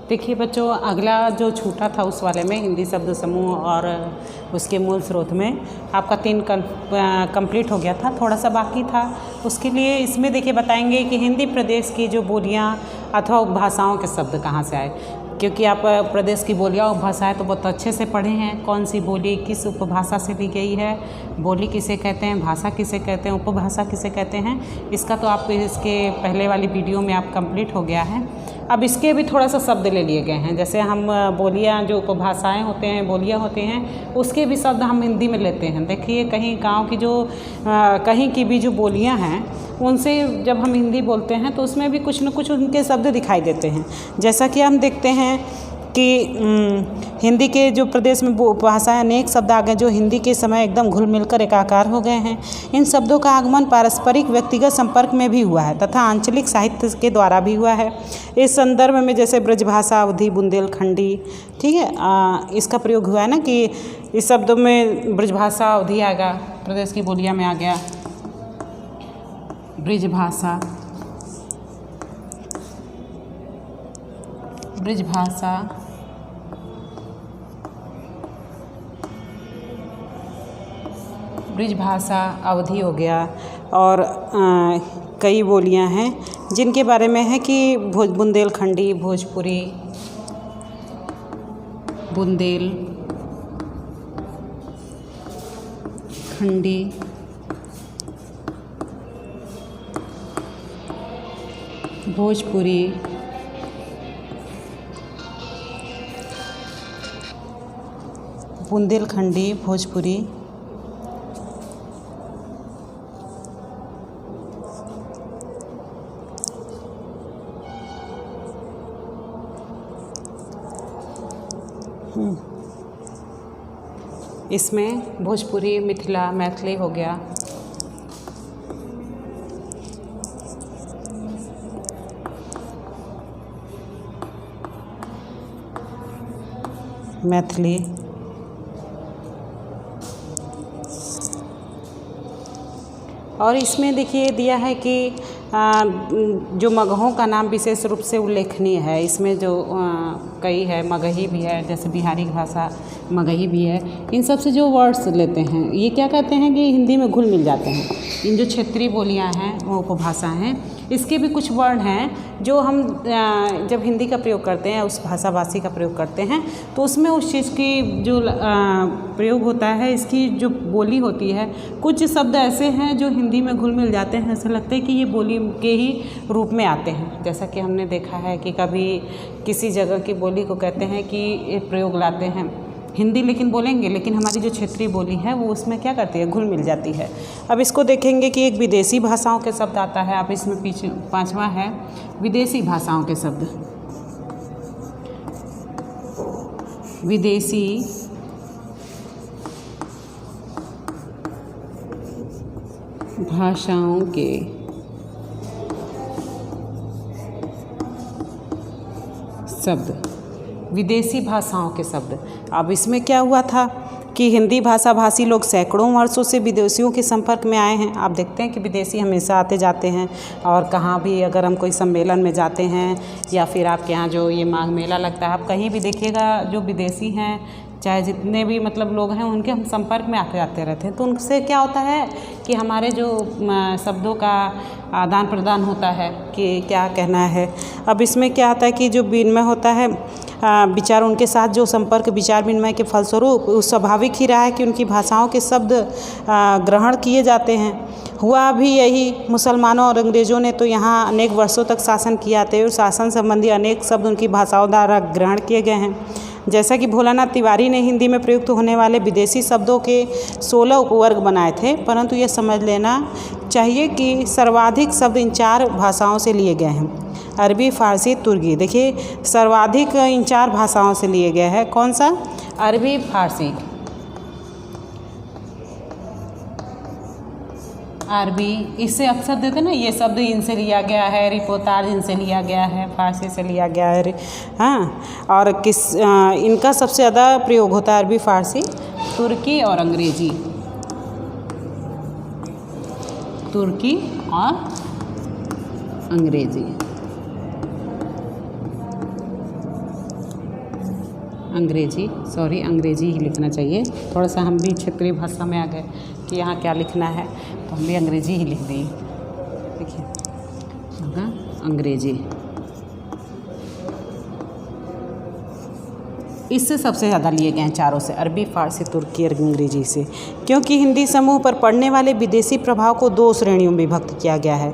देखिए बच्चों, अगला जो छूटा था उस वाले में हिंदी शब्द समूह और उसके मूल स्रोत में आपका 3 कंप्लीट हो गया था, थोड़ा सा बाकी था। उसके लिए इसमें देखिए बताएंगे कि हिंदी प्रदेश की जो बोलियां अथवा उपभाषाओं के शब्द कहाँ से आए, क्योंकि आप प्रदेश की बोलियां उपभाषाएं तो बहुत अच्छे से पढ़े हैं। कौन सी बोली किस उपभाषा से ली गई है, बोली किसे कहते हैं, भाषा किसे कहते हैं, उपभाषा किसे कहते हैं, इसका तो आपको इसके पहले वाली वीडियो में आप कंप्लीट हो गया है। अब इसके भी थोड़ा सा शब्द ले लिए गए हैं, जैसे हम बोलियां जो उपभाषाएं होते हैं, बोलियां होती हैं, उसके भी शब्द हम हिंदी में लेते हैं। देखिए कहीं गांव की जो कहीं की भी जो बोलियां हैं उनसे जब हम हिंदी बोलते हैं तो उसमें भी कुछ न कुछ उनके शब्द दिखाई देते हैं। जैसा कि हम देखते हैं कि हिंदी के जो प्रदेश में उपभाषाएं अनेक शब्द आ गए जो हिंदी के समय एकदम घुल मिलकर एकाकार हो गए हैं। इन शब्दों का आगमन पारस्परिक व्यक्तिगत संपर्क में भी हुआ है तथा आंचलिक साहित्य के द्वारा भी हुआ है। इस संदर्भ में जैसे ब्रजभाषा, अवधी, बुंदेलखंडी, ठीक है, इसका प्रयोग हुआ है ना कि इस शब्दों में ब्रजभाषा, अवधी आएगा, प्रदेश की बोलियाँ में आ गया ब्रजभाषा, ब्रजभाषा अवधी हो गया। और कई बोलियां हैं जिनके बारे में है कि बुंदेलखंडी, भोजपुरी, बुंदेलखंडी, भोजपुरी, बुंदेलखंडी, भोजपुरी, इसमें भोजपुरी, मिथिला, मैथिली हो गया। मैथिली, और इसमें देखिए दिया है कि जो मगहों का नाम विशेष रूप से उल्लेखनीय है। इसमें जो कई है, मगही भी है, जैसे बिहारी भाषा मगही भी है। इन सब से जो वर्ड्स लेते हैं ये क्या कहते हैं कि हिंदी में घुल मिल जाते हैं। इन जो क्षेत्रीय बोलियां हैं वो उपभाषा हैं, इसके भी कुछ वर्ड हैं जो हम जब हिंदी का प्रयोग करते हैं, उस भाषाभाषी का प्रयोग करते हैं तो उसमें उस चीज़ की जो प्रयोग होता है, इसकी जो बोली होती है, कुछ शब्द ऐसे हैं जो हिंदी में घुल मिल जाते हैं, ऐसा लगता है कि ये बोली के ही रूप में आते हैं। जैसा कि हमने देखा है कि कभी किसी जगह की बोली को कहते हैं कि एक प्रयोग लाते हैं हिंदी, लेकिन बोलेंगे, लेकिन हमारी जो क्षेत्रीय बोली है वो उसमें क्या करती है, घुल मिल जाती है। अब इसको देखेंगे कि एक विदेशी भाषाओं के शब्द आता है। अब इसमें पीछे 5वां है विदेशी भाषाओं के शब्द। विदेशी भाषाओं के शब्द, विदेशी भाषाओं के शब्द। अब इसमें क्या हुआ था कि हिंदी भाषा भाषी लोग सैकड़ों वर्षों से विदेशियों के संपर्क में आए हैं। आप देखते हैं कि विदेशी हमेशा आते जाते हैं, और कहाँ भी अगर हम कोई सम्मेलन में जाते हैं या फिर आपके यहाँ जो ये माघ मेला लगता है, आप कहीं भी देखिएगा जो विदेशी हैं, चाहे जितने भी मतलब लोग हैं, उनके हम संपर्क में आते जाते रहते हैं। तो उनसे क्या होता है कि हमारे जो शब्दों का आदान प्रदान होता है कि क्या कहना है। अब इसमें क्या आता है कि जो विनिमय होता है विचार, उनके साथ जो संपर्क विचार विनिमय के फलस्वरूप स्वाभाविक ही रहा है कि उनकी भाषाओं के शब्द ग्रहण किए जाते हैं। हुआ भी यही, मुसलमानों और अंग्रेज़ों ने तो यहाँ अनेक वर्षों तक शासन किया थे और शासन संबंधी अनेक शब्द उनकी भाषाओं द्वारा ग्रहण किए गए हैं। जैसा कि भोलानाथ तिवारी ने हिंदी में प्रयुक्त होने वाले विदेशी शब्दों के 16 उपवर्ग बनाए थे, परंतु ये समझ लेना चाहिए कि सर्वाधिक शब्द इन 4 भाषाओं से लिए गए हैं, अरबी, फारसी, तुर्की। देखिए सर्वाधिक इन 4 भाषाओं से लिए गए हैं। कौन सा? अरबी, फारसी, अरबी। इससे अक्सर देते ना ये शब्द इनसे लिया गया है, रिपोर्टाज इनसे लिया गया है, फारसी से लिया गया है, हाँ। और इनका सबसे ज़्यादा प्रयोग होता है अरबी, फारसी, तुर्की और अंग्रेजी। तुर्की और अंग्रेजी। अंग्रेजी, सॉरी अंग्रेजी ही लिखना चाहिए। थोड़ा सा हम भी क्षेत्रीय भाषा में आ गए कि यहाँ क्या लिखना है, तो हम भी अंग्रेजी ही लिख दिए। देखिए अंग्रेजी, इससे सबसे ज़्यादा लिए गए हैं चारों से, अरबी, फ़ारसी, तुर्की और अंग्रेजी से, क्योंकि हिंदी समूह पर पड़ने वाले विदेशी प्रभाव को 2 श्रेणियों में विभक्त किया गया है।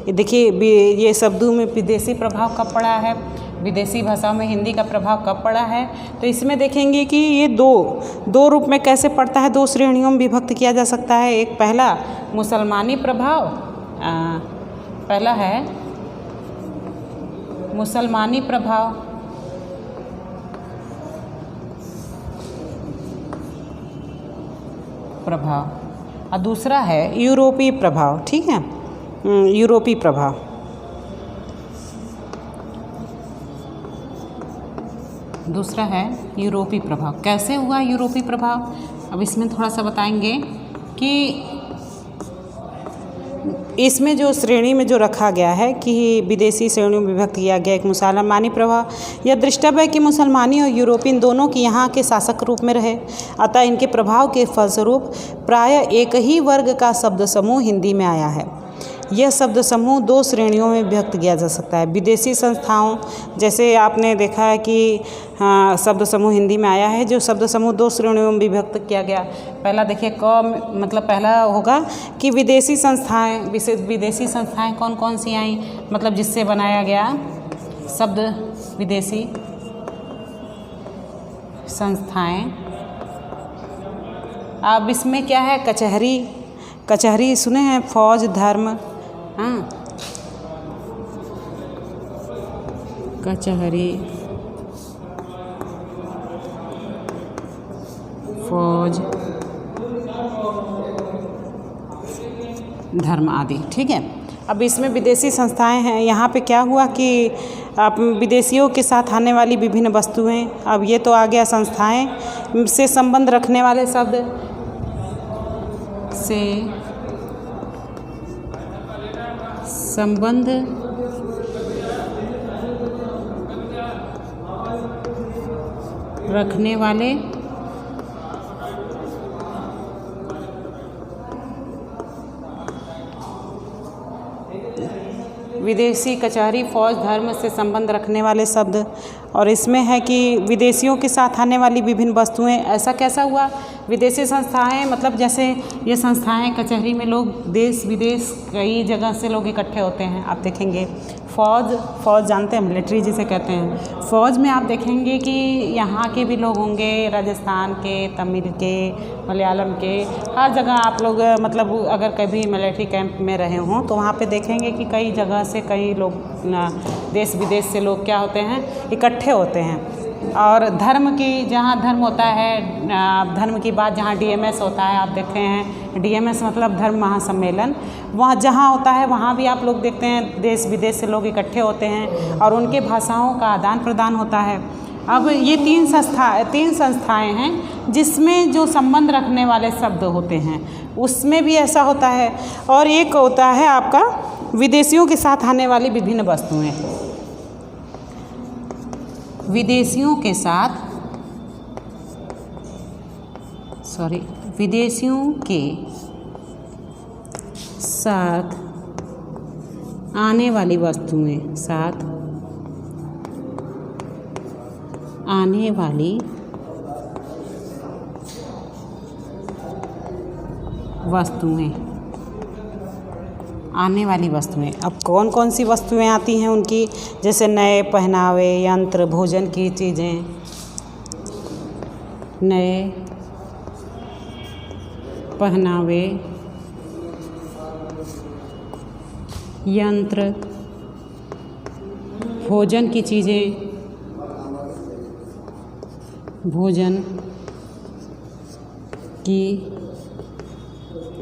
ये देखिए ये शब्दों में विदेशी प्रभाव कब पड़ा है, विदेशी भाषाओं में हिंदी का प्रभाव कब पड़ा है, तो इसमें देखेंगे कि ये दो रूप में कैसे पड़ता है, 2 श्रेणियों में विभक्त किया जा सकता है। एक पहला मुसलमानी प्रभाव, पहला है मुसलमानी प्रभाव, और दूसरा है यूरोपीय प्रभाव। ठीक है, यूरोपीय प्रभाव। दूसरा है यूरोपीय प्रभाव। कैसे हुआ यूरोपीय प्रभाव, अब इसमें थोड़ा सा बताएंगे कि इसमें जो श्रेणी में जो रखा गया है कि विदेशी श्रेणियों में विभक्त किया गया, एक मुसलमानी प्रभाव, यह दृष्टव्य है कि मुसलमानी और यूरोपियन दोनों के यहाँ के शासक रूप में रहे, अतः इनके प्रभाव के फलस्वरूप प्रायः एक ही वर्ग का शब्द समूह हिंदी में आया है। यह शब्द समूह 2 श्रेणियों में विभक्त किया जा सकता है। विदेशी संस्थाओं, जैसे आपने देखा है कि शब्द समूह हिंदी में आया है, जो शब्द समूह 2 श्रेणियों में विभक्त किया गया। पहला देखिए मतलब पहला होगा कि विदेशी संस्थाएं, विदेशी संस्थाएं कौन कौन सी आई, मतलब जिससे बनाया गया शब्द विदेशी संस्थाएं। अब इसमें क्या है, कचहरी सुने हैं, फौज, धर्म, हाँ, कचहरी, फौज, धर्म आदि। ठीक है, अब इसमें विदेशी संस्थाएं हैं। यहाँ पे क्या हुआ कि आप विदेशियों के साथ आने वाली विभिन्न वस्तुएं, अब ये तो आ गया संस्थाएं से संबंध रखने वाले शब्द, से संबंध रखने वाले विदेशी, कचहरी, फौज, धर्म से संबंध रखने वाले शब्द। और इसमें है कि विदेशियों के साथ आने वाली विभिन्न वस्तुएं। ऐसा कैसा हुआ, विदेशी संस्थाएं मतलब जैसे ये संस्थाएं, कचहरी में लोग देश विदेश कई जगह से लोग इकट्ठे होते हैं। आप देखेंगे फौज जानते हैं, मिलिट्री जिसे कहते हैं। फ़ौज में आप देखेंगे कि यहाँ के भी लोग होंगे, राजस्थान के, तमिल के, मलयालम के, हर जगह आप लोग मतलब अगर कभी मिलिट्री कैंप में रहे हों तो वहाँ पे देखेंगे कि कई जगह से कई लोग, देश विदेश से लोग क्या होते हैं, इकट्ठे होते हैं। और धर्म की, जहाँ धर्म होता है, धर्म की बात जहाँ DMS होता है, आप देखे हैं DMS मतलब धर्म महासम्मेलन, वहाँ जहाँ होता है वहाँ भी आप लोग देखते हैं देश विदेश से लोग इकट्ठे होते हैं और उनके भाषाओं का आदान प्रदान होता है। अब ये 3 संस्थाएं हैं जिसमें जो संबंध रखने वाले शब्द होते हैं, उसमें भी ऐसा होता है। और एक होता है आपका विदेशियों के साथ आने वाली विभिन्न वस्तुएं। विदेशियों के साथ आने वाली वस्तुएं, आने वाली वस्तुएं। अब कौन कौन सी वस्तुएं आती हैं उनकी, जैसे नए पहनावे, यंत्र, भोजन की चीज़ें, नए पहनावे, यंत्र, भोजन की चीज़ें, भोजन की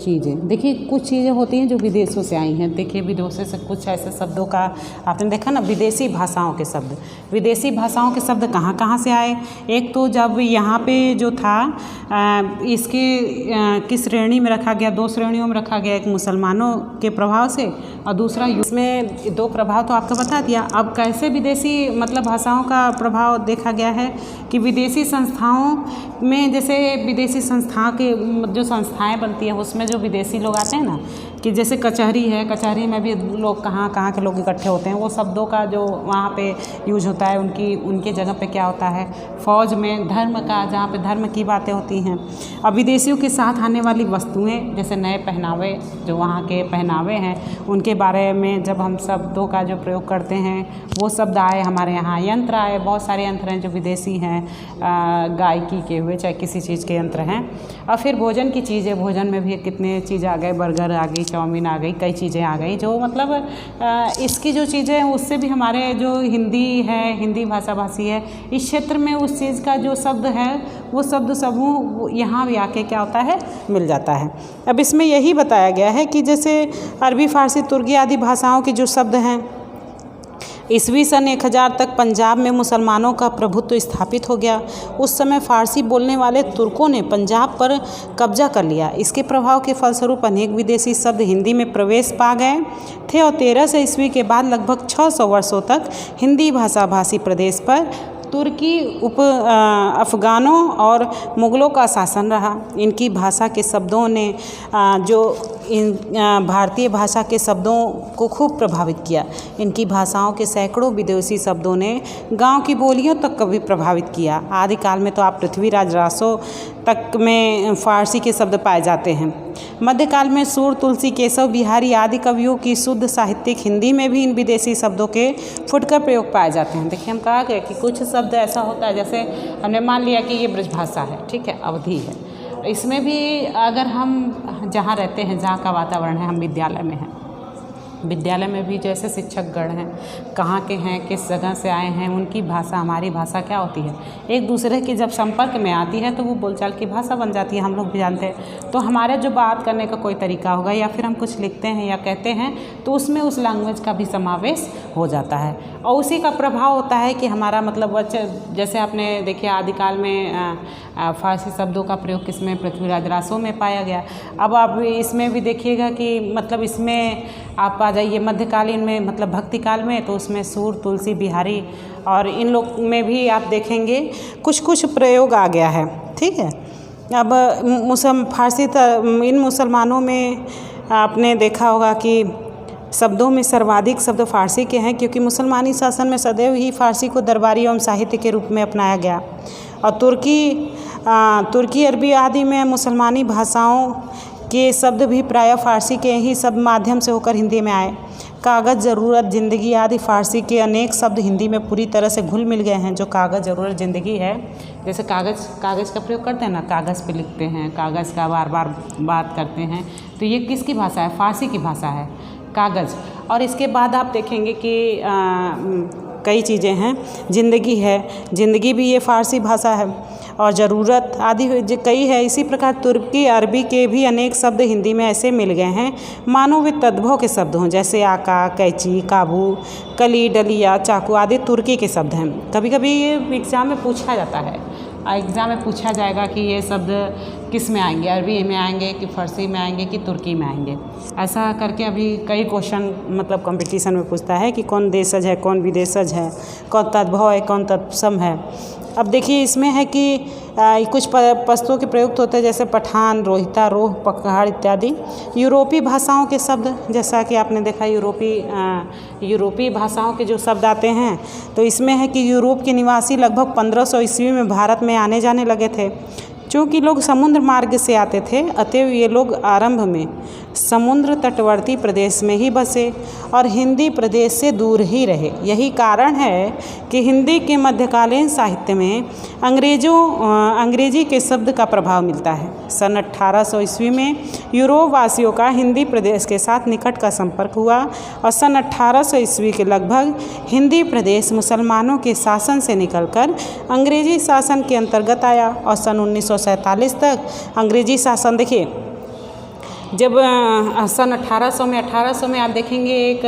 चीज़ें। देखिए कुछ चीज़ें होती हैं जो विदेशों से आई हैं। देखिए विदेशों से कुछ ऐसे शब्दों का आपने देखा ना, विदेशी भाषाओं के शब्द। विदेशी भाषाओं के शब्द कहाँ कहाँ से आए? एक तो जब यहाँ पे जो था इसके किस श्रेणी में रखा गया? 2 श्रेणियों में रखा गया, एक मुसलमानों के प्रभाव से और दूसरा इसमें 2 प्रभाव तो आपको बता दिया। अब कैसे विदेशी मतलब भाषाओं का प्रभाव देखा गया है कि विदेशी संस्थाओं में, जैसे विदेशी संस्था के जो संस्थाएं बनती हैं उसमें जो विदेशी लोग आते हैं ना, कि जैसे कचहरी है, कचहरी में भी लोग कहाँ के लोग इकट्ठे होते हैं, वो शब्दों का जो वहाँ पे यूज होता है उनके जगह पे क्या होता है। फ़ौज में धर्म का, जहाँ पे धर्म की बातें होती हैं। अब विदेशियों के साथ आने वाली वस्तुएं, जैसे नए पहनावे, जो वहाँ के पहनावे हैं उनके बारे में जब हम शब्दों का जो प्रयोग करते हैं वो शब्द आए हमारे यहाँ। यंत्र आए, बहुत सारे यंत्र हैं जो विदेशी हैं, गायकी के हुए चाहे किसी चीज़ के यंत्र हैं। और फिर भोजन की चीज़ें, भोजन में भी कितने चीज़ आ गए, बर्गर आ गई, चाउमीन आ गई, कई चीज़ें आ गई जो मतलब इसकी जो चीज़ें हैं उससे भी हमारे जो हिंदी है, हिंदी भाषा भाषी है, इस क्षेत्र में उस चीज़ का जो शब्द है वो शब्द समूह यहाँ भी आके क्या होता है, मिल जाता है। अब इसमें यही बताया गया है कि जैसे अरबी, फ़ारसी, तुर्की आदि भाषाओं के जो शब्द हैं, ईस्वी सन 1000 तक पंजाब में मुसलमानों का प्रभुत्व स्थापित हो गया। उस समय फ़ारसी बोलने वाले तुर्कों ने पंजाब पर कब्जा कर लिया। इसके प्रभाव के फलस्वरूप अनेक विदेशी शब्द हिंदी में प्रवेश पा गए थे और 1300 ईस्वी के बाद लगभग 600 वर्षों तक हिंदी भाषा भाषी प्रदेश पर तुर्की, अफ़गानों और मुग़लों का शासन रहा। इनकी भाषा के शब्दों ने जो इन भारतीय भाषा के शब्दों को खूब प्रभावित किया। इनकी भाषाओं के सैकड़ों विदेशी शब्दों ने गांव की बोलियों तक को भी प्रभावित किया। आदिकाल में तो आप पृथ्वीराज रासो तक में फ़ारसी के शब्द पाए जाते हैं। मध्यकाल में सूर, तुलसी, केशव बिहारी आदि कवियों की शुद्ध साहित्यिक हिंदी में भी इन विदेशी शब्दों के फुटकर प्रयोग पाए जाते हैं। देखिए, हम कहा गया कि कुछ शब्द ऐसा होता है, जैसे हमने मान लिया कि ये ब्रजभाषा है, ठीक है, अवधी है। इसमें भी अगर हम जहाँ रहते हैं, जहाँ का वातावरण है, हम विद्यालय में हैं, विद्यालय में भी जैसे शिक्षकगण हैं, कहाँ के हैं, किस जगह से आए हैं, उनकी भाषा, हमारी भाषा क्या होती है, एक दूसरे के जब संपर्क में आती है तो वो बोलचाल की भाषा बन जाती है। हम लोग भी जानते हैं, तो हमारे जो बात करने का कोई तरीका होगा या फिर हम कुछ लिखते हैं या कहते हैं तो उसमें उस लैंग्वेज का भी समावेश हो जाता है और उसी का प्रभाव होता है कि हमारा मतलब जैसे आपने देखिए आदिकाल में फ़ारसी शब्दों का प्रयोग किसमें, पृथ्वीराज रासो में पाया गया। अब आप इसमें भी देखिएगा कि मतलब इसमें आप आ जाइए मध्यकालीन में, मतलब भक्ति काल में, तो उसमें सूर, तुलसी, बिहारी और इन लोग में भी आप देखेंगे कुछ प्रयोग आ गया है, ठीक है। अब फ़ारसी इन मुसलमानों में आपने देखा होगा कि शब्दों में सर्वाधिक शब्द फ़ारसी के हैं, क्योंकि मुसलमानी शासन में सदैव ही फ़ारसी को दरबारी एवं साहित्य के रूप में अपनाया गया। और तुर्की, अरबी आदि में मुसलमानी भाषाओं के शब्द भी प्रायः फ़ारसी के ही शब्द माध्यम से होकर हिंदी में आए। कागज़, ज़रूरत, ज़िंदगी आदि फ़ारसी के अनेक शब्द हिंदी में पूरी तरह से घुल मिल गए हैं। जो कागज़, ज़रूरत, ज़िंदगी है, जैसे कागज़ का प्रयोग करते हैं ना, कागज़ पे लिखते हैं, कागज़ का बार बार बात करते हैं, तो ये किसकी भाषा है, फ़ारसी की भाषा है, कागज़। और इसके बाद आप देखेंगे कि कई चीज़ें हैं, ज़िंदगी है, ज़िंदगी भी ये फ़ारसी भाषा है, और ज़रूरत आदि कई है। इसी प्रकार तुर्की, अरबी के भी अनेक शब्द हिंदी में ऐसे मिल गए हैं मानो वे तद्भव के शब्द हों, जैसे आका, कैंची, काबू, कली, डलिया, चाकू आदि तुर्की के शब्द हैं। कभी कभी ये एग्ज़ाम में पूछा जाता है, एग्ज़ाम में पूछा जाएगा कि ये शब्द किस में आएंगे, अरबी में आएंगे कि फ़ारसी में आएंगे कि तुर्की में आएंगे। ऐसा करके अभी कई क्वेश्चन मतलब कंपटीशन में पूछता है कि कौन देशज है, कौन विदेशज है, कौन तद्भव है, कौन तत्सम है। अब देखिए इसमें है कि कुछ पस्तों के प्रयुक्त होते हैं, जैसे पठान, रोहिता, रोह, पकहाड़ इत्यादि। यूरोपीय भाषाओं के शब्द, जैसा कि आपने देखा यूरोपीय भाषाओं के जो शब्द आते हैं, तो इसमें है कि यूरोप के निवासी लगभग 1500 ईस्वी में भारत में आने जाने लगे थे। चूँकि लोग समुद्र मार्ग से आते थे, अतएव ये लोग आरंभ में समुद्र तटवर्ती प्रदेश में ही बसे और हिंदी प्रदेश से दूर ही रहे। यही कारण है कि हिंदी के मध्यकालीन साहित्य में अंग्रेजी के शब्द का प्रभाव मिलता है। सन 1800 ईस्वी में यूरोप वासियों का हिंदी प्रदेश के साथ निकट का संपर्क हुआ और सन 1800 ईस्वी के लगभग हिंदी प्रदेश मुसलमानों के शासन से निकलकर अंग्रेजी शासन के अंतर्गत आया और सन 1947 तक अंग्रेजी शासन, देखिए जब सन 1800 में आप देखेंगे एक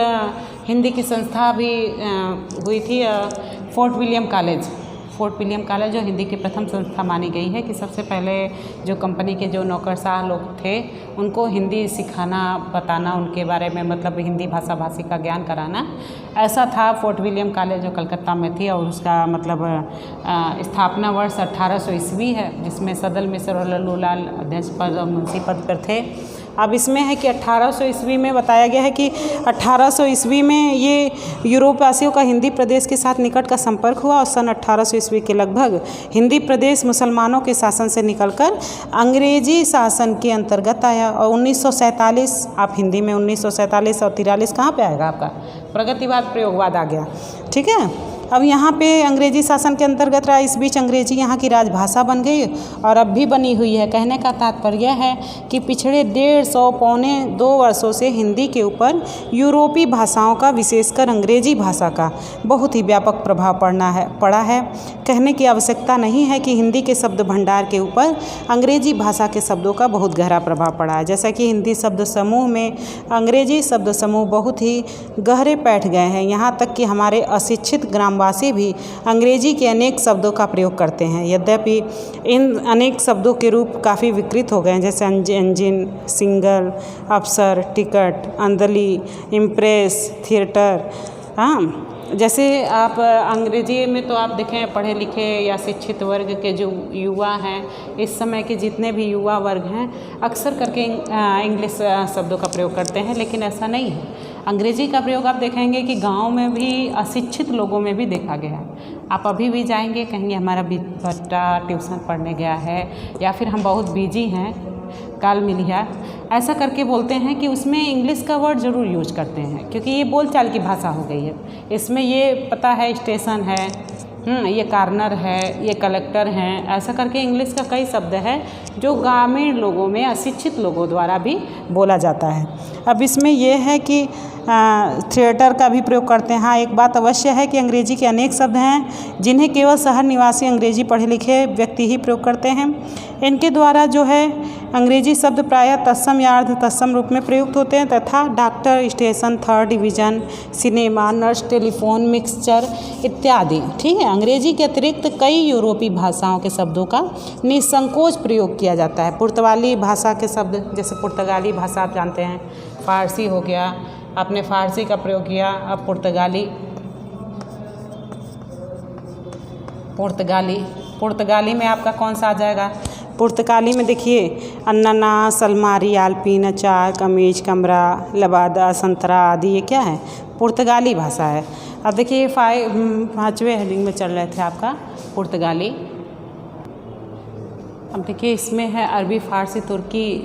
हिंदी की संस्था भी हुई थी, fort William college, fort William college जो हिंदी की प्रथम संस्था मानी गई है कि सबसे पहले जो कंपनी के जो नौकरशाह लोग थे उनको हिंदी सिखाना, बताना, उनके बारे में मतलब हिंदी भाषा भाषी का ज्ञान कराना, ऐसा था फोर्ट विलियम कॉलेज जो कलकत्ता में थी। और उसका मतलब स्थापना वर्ष 1800 ईस्वी है, जिसमें सदल मिश्र और लल्लूलाल अध्यक्ष पद और मुंशी पद पर थे। अब इसमें है कि 1800 ईस्वी में बताया गया है कि 1800 ईस्वी में ये यूरोपवासियों का हिंदी प्रदेश के साथ निकट का संपर्क हुआ और सन 1800 ईस्वी के लगभग हिंदी प्रदेश मुसलमानों के शासन से निकलकर अंग्रेजी शासन के अंतर्गत आया। और 1947 आप हिंदी में 1947 और 43 कहाँ पे आएगा आपका प्रगतिवाद प्रयोगवाद आ गया, ठीक है। अब यहाँ पे अंग्रेजी शासन के अंतर्गत रहा। इस बीच अंग्रेजी यहाँ की राजभाषा बन गई और अब भी बनी हुई है। कहने का तात्पर्य है कि पिछड़े 150 पौने 2 वर्षों से हिंदी के ऊपर यूरोपीय भाषाओं का, विशेषकर अंग्रेजी भाषा का बहुत ही व्यापक प्रभाव पड़ा है। कहने की आवश्यकता नहीं है कि हिंदी के शब्द भंडार के ऊपर अंग्रेजी भाषा के शब्दों का बहुत गहरा प्रभाव पड़ा है। जैसा कि हिंदी शब्द समूह में अंग्रेजी शब्द समूह बहुत ही गहरे बैठ गए हैं। यहाँ तक कि हमारे अशिक्षित ग्रामवासी भी अंग्रेजी के अनेक शब्दों का प्रयोग करते हैं। यद्यपि इन अनेक शब्दों के रूप काफ़ी विकृत हो गए हैं, जैसे इंजन, सिंगल, अफसर, टिकट, अंधली, इम्प्रेस, थिएटर। हाँ, जैसे आप अंग्रेजी में तो आप देखें पढ़े लिखे या शिक्षित वर्ग के जो युवा हैं, इस समय के जितने भी युवा वर्ग हैं अक्सर करके इंग्लिश शब्दों का प्रयोग करते हैं, लेकिन ऐसा नहीं है। अंग्रेजी का प्रयोग आप देखेंगे कि गांव में भी, अशिक्षित लोगों में भी देखा गया है। आप अभी भी जाएंगे, कहेंगे हमारा बच्चा ट्यूशन पढ़ने गया है, या फिर हम बहुत बिजी हैं, काल मिल गया, ऐसा करके बोलते हैं कि उसमें इंग्लिश का वर्ड ज़रूर यूज करते हैं, क्योंकि ये बोलचाल की भाषा हो गई है। इसमें ये पता है स्टेशन है, ये कार्नर है, ये कलेक्टर हैं, ऐसा करके इंग्लिश का कई शब्द है जो ग्रामीण लोगों में, अशिक्षित लोगों द्वारा भी बोला जाता है। अब इसमें यह है कि थिएटर का भी प्रयोग करते हैं। हाँ, एक बात अवश्य है कि अंग्रेजी के अनेक शब्द हैं जिन्हें केवल शहर निवासी अंग्रेजी पढ़े लिखे व्यक्ति ही प्रयोग करते हैं। इनके द्वारा जो है अंग्रेजी शब्द प्रायः तत्सम या अर्ध तत्सम रूप में प्रयुक्त होते हैं तथा doctor, station, third division, cinema, nurse, telephone, mixture इत्यादि, ठीक है। अंग्रेजी के अतिरिक्त कई यूरोपीय भाषाओं के शब्दों का निसंकोच प्रयोग किया जाता है। पुर्तगाली भाषा के शब्द, जैसे पुर्तगाली भाषा आप जानते हैं, फारसी हो गया, आपने फारसी का प्रयोग किया, अब पुर्तगाली में आपका कौन सा आ जाएगा? पुर्तगाली में देखिए अनानास, अलमारी, आलपीन, अचार, कमीज, कमरा, लबादा, संतरा आदि, ये क्या है? पुर्तगाली भाषा है। अब देखिए 5वें हेडिंग में चल रहे थे आपका पुर्तगाली। अब देखिए इसमें है अरबी, फारसी, तुर्की,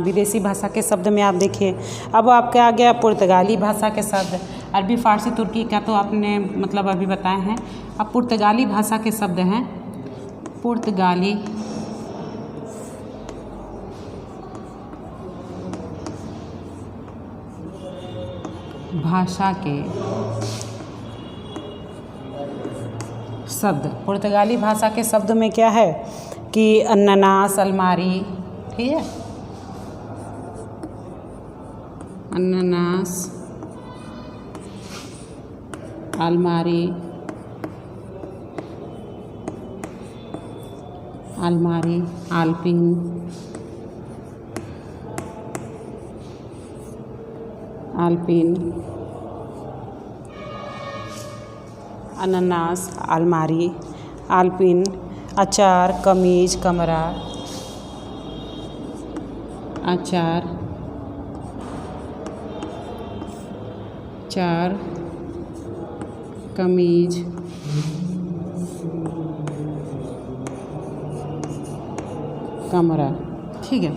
विदेशी भाषा के शब्द में आप देखिए। अब आपके आ गया पुर्तगाली भाषा के शब्द। अरबी, फारसी, तुर्की का तो आपने मतलब अभी बताए हैं। अब पुर्तगाली भाषा के शब्द हैं। पुर्तगाली भाषा के शब्द, पुर्तगाली भाषा के शब्द में क्या है कि अनानास, अलमारी, ठीक है, अनानास, अलमारी, आलपीन, अनानास, अलमारी, आलपीन, अचार, कमीज, कमरा, अचार, चार, कमीज, कमरा, ठीक है।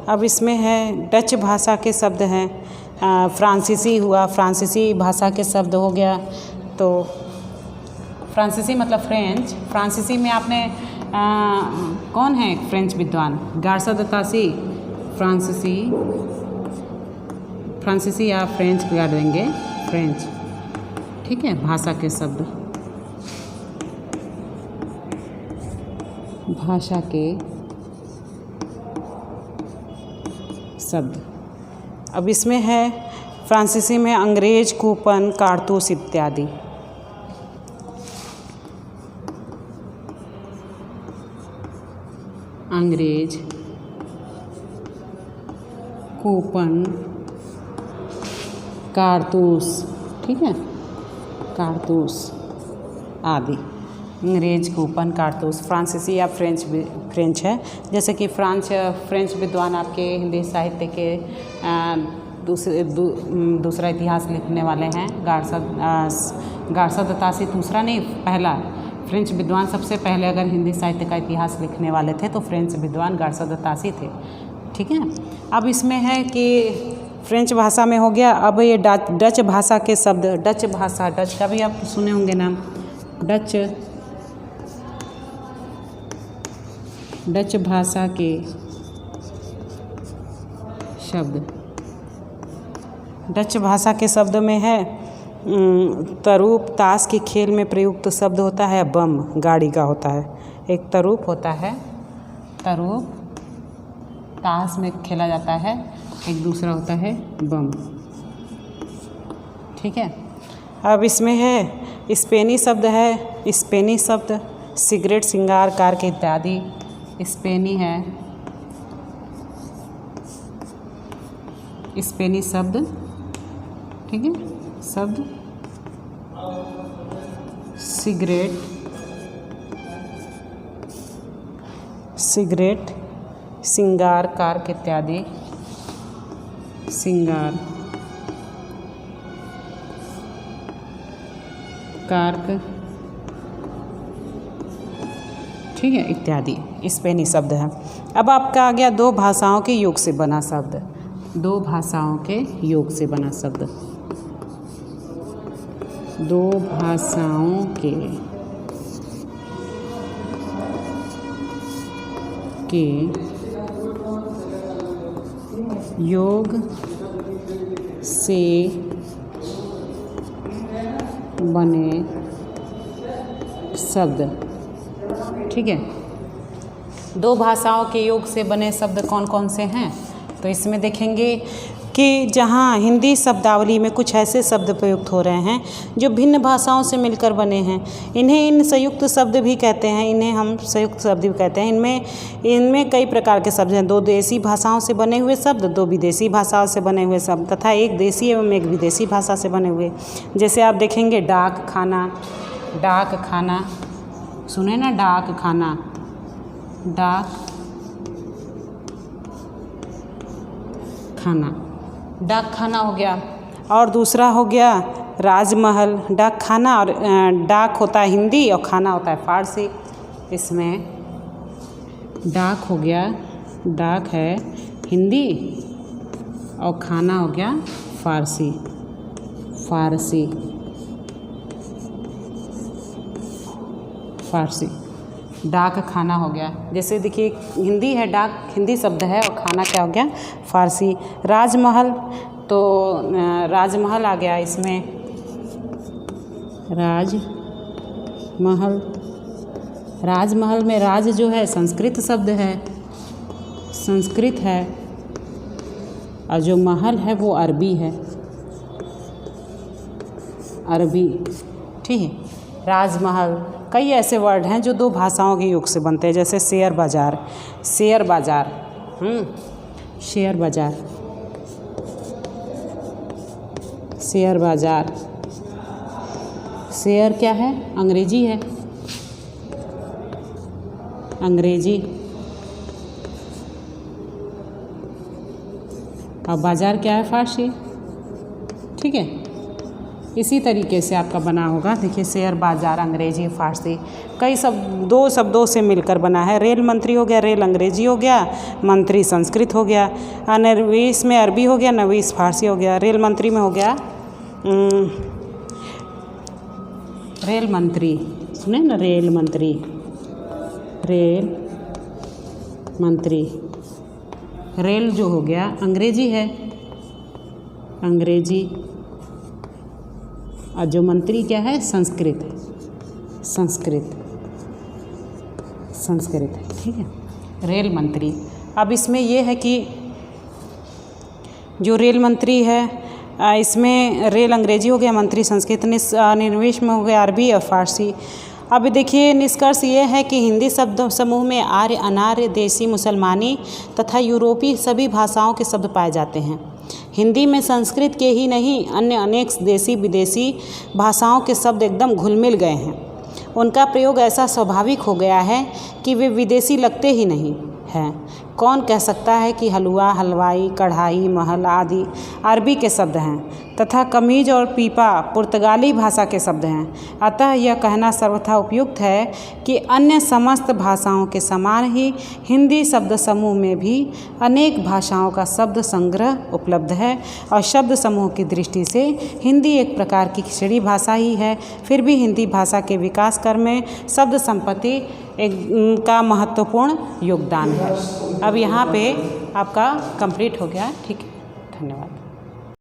अब इसमें है डच भाषा के शब्द हैं। फ्रांसीसी हुआ, फ्रांसीसी भाषा के शब्द हो गया। तो फ्रांसीसी मतलब फ्रेंच। फ्रांसीसी में आपने कौन है फ्रेंच विद्वान? गार्सा द तासी। फ्रांसीसी या फ्रेंच कर देंगे, फ्रेंच, ठीक है। भाषा के शब्द, भाषा के शब्द। अब इसमें है फ्रांसीसी में अंग्रेज, कूपन, कारतूस इत्यादि। अंग्रेज, कूपन, कारतूस, ठीक है, कारतूस आदि। अंग्रेज, कूपन, कारतूस। फ्रांसीसी या फ्रेंच है, जैसे कि फ्रेंच विद्वान आपके हिंदी साहित्य के दूसरा इतिहास लिखने वाले हैं। गारसा द तासी दूसरा नहीं, पहला फ्रेंच विद्वान सबसे पहले अगर हिंदी साहित्य का इतिहास लिखने वाले थे तो फ्रेंच विद्वान गारसा द तासी थे, ठीक है। अब इसमें है कि फ्रेंच भाषा में हो गया। अब ये डच भाषा के शब्द, डच भाषा, डच का भी आप सुने होंगे नाम, डच भाषा के शब्द। डच भाषा के शब्द में है तरूप, ताश के खेल में प्रयुक्त शब्द होता है बम, गाड़ी का होता है। एक तरूप होता है, तरूप ताश में खेला जाता है, एक दूसरा होता है बम, ठीक है। अब इसमें है स्पेनी शब्द है, स्पेनी शब्द सिगरेट, श्रृंगार, कार के इत्यादि स्पेनी है। स्पेनी शब्द, ठीक है, शब्द सिगरेट, श्रृंगार, कारक इत्यादि, श्रृंगार, कारक, ठीक है, इत्यादि स्पेनी शब्द है। अब आपका आ गया दो भाषाओं के योग से बना शब्द, दो भाषाओं के योग से बना शब्द, दो भाषाओं के योग से बने शब्द, ठीक है। दो भाषाओं के योग से बने शब्द कौन कौन से हैं, तो इसमें देखेंगे कि जहाँ हिंदी शब्दावली में कुछ ऐसे शब्द प्रयुक्त हो रहे हैं जो भिन्न भाषाओं से मिलकर बने हैं, इन संयुक्त शब्द भी कहते हैं, इन्हें हम संयुक्त शब्द भी कहते हैं। इनमें कई प्रकार के शब्द हैं, दो देसी भाषाओं से बने हुए शब्द, दो विदेशी भाषाओं से बने हुए शब्द तथा एक देसी एवं एक विदेशी भाषा से बने हुए। जैसे आप देखेंगे डाक खाना, डाक खाना सुने ना, डाक खाना, डाक खाना, डाक खाना हो गया। और दूसरा हो गया राजमहल, डाक खाना, और डाक होता है हिंदी और खाना होता है फारसी। इसमें डाक हो गया, डाक है हिंदी और खाना हो गया फारसी, फारसी, डाक खाना हो गया। जैसे देखिए हिंदी है, डाक हिंदी शब्द है और खाना क्या हो गया, फारसी। राजमहल, तो राजमहल आ गया इसमें, राजमहल, राजमहल में राज जो है संस्कृत शब्द है, संस्कृत है, और जो महल है वो अरबी है, अरबी, ठीक है। राजमहल, कई ऐसे वर्ड हैं जो दो भाषाओं के योग से बनते हैं, जैसे शेयर बाजार, शेयर बाजार, शेयर बाजार, शेयर बाजार, शेयर क्या है, अंग्रेजी है, अंग्रेजी, और बाजार क्या है, फारसी, ठीक है। इसी तरीके से आपका बना होगा। देखिए शेयर बाजार अंग्रेजी फारसी, कई दो शब्दों से मिलकर बना है। रेल मंत्री हो गया, रेल अंग्रेजी हो गया, मंत्री संस्कृत हो गया, नरवीस में अरबी हो गया, नवीस फारसी हो गया। रेल मंत्री में हो गया रेल मंत्री, सुने ना, रेल मंत्री, रेल मंत्री, रेल जो हो गया अंग्रेजी है, अंग्रेजी, और जो मंत्री क्या है, संस्कृत, संस्कृत, संस्कृत, ठीक है, रेल मंत्री। अब इसमें ये है कि जो रेल मंत्री है इसमें रेल अंग्रेजी हो गया, मंत्री संस्कृत, निवेश में हो गया अरबी और फारसी। अब देखिए निष्कर्ष ये है कि हिंदी शब्द समूह में आर्य, अनार्य, देसी, मुसलमानी तथा यूरोपीय सभी भाषाओं के शब्द पाए जाते हैं। हिंदी में संस्कृत के ही नहीं अन्य अनेक देसी विदेशी भाषाओं के शब्द एकदम घुल मिल गए हैं। उनका प्रयोग ऐसा स्वाभाविक हो गया है कि वे विदेशी लगते ही नहीं हैं। कौन कह सकता है कि हलवा, हलवाई, कढ़ाई, महल आदि अरबी के शब्द हैं तथा कमीज और पीपा पुर्तगाली भाषा के शब्द हैं। अतः यह कहना सर्वथा उपयुक्त है कि अन्य समस्त भाषाओं के समान ही हिंदी शब्द समूह में भी अनेक भाषाओं का शब्द संग्रह उपलब्ध है और शब्द समूह की दृष्टि से हिंदी एक प्रकार की खिचड़ी भाषा ही है। फिर भी हिंदी भाषा के विकास क्रम में शब्द संपत्ति का महत्वपूर्ण योगदान है। अब यहाँ पे आपका कंप्लीट हो गया। ठीक है, धन्यवाद।